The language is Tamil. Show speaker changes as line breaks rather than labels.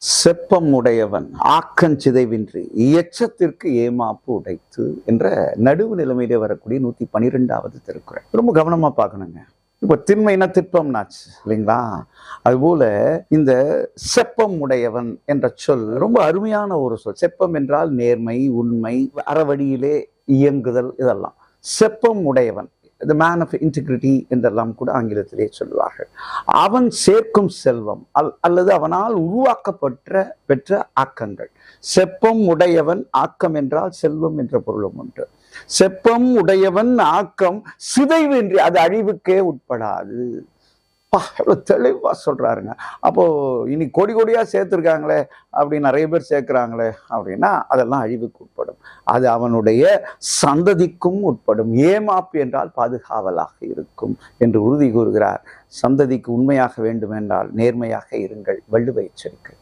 செப்பம் உடையவன் ஆக்கஞ்சிதைவின்றி எச்சத்திற்கு ஏமாப்பு உடைத்து என்ற நடுவு நிலைமையிலே வரக்கூடிய 112வது திருக்குறள். ரொம்ப கவனமா பார்க்கணுங்க. இப்போ திண்மைனா திட்பம்னாச்சு இல்லைங்களா? அதுபோல இந்த செப்பம் உடையவன் என்ற சொல் ரொம்ப அருமையான ஒரு சொல். செப்பம் என்றால் நேர்மை, உண்மை, அறவழியிலே இயங்குதல், இதெல்லாம் செப்பம் உடையவன், the man of integrity என்றெல்லாம் கூட ஆங்கிலத்திலே சொல்வார்கள். அவன் சேர்க்கும் செல்வம் அல்லது அவனால் பெற்ற ஆக்கங்கள். செப்பம் உடையவன், ஆக்கம் என்றால் செல்வம் என்ற பொருளும் உண்டு. செப்பம் உடையவன் ஆக்கம் சிதைவின்றி, அது அழிவுக்கே உட்படாது. எவ்வளவு தெளிவா சொல்றாருங்க. அப்போ இனி கோடி கோடியா சேர்த்திருக்காங்களே, அப்படி நிறைய பேர் சேர்க்கிறாங்களே அப்படின்னா அதெல்லாம் அழிவுக்கு உட்படும். அது அவனுடைய சந்ததிக்கும் உட்படும். ஏமாப்பு என்றால் பாதுகாவலாக இருக்கும் என்று உறுதி கூறுகிறார். சந்ததிக்கு உண்மையாக வேண்டும் என்றால் நேர்மையாக இருங்கள். வள்ளுவ எச்சரிக்கை.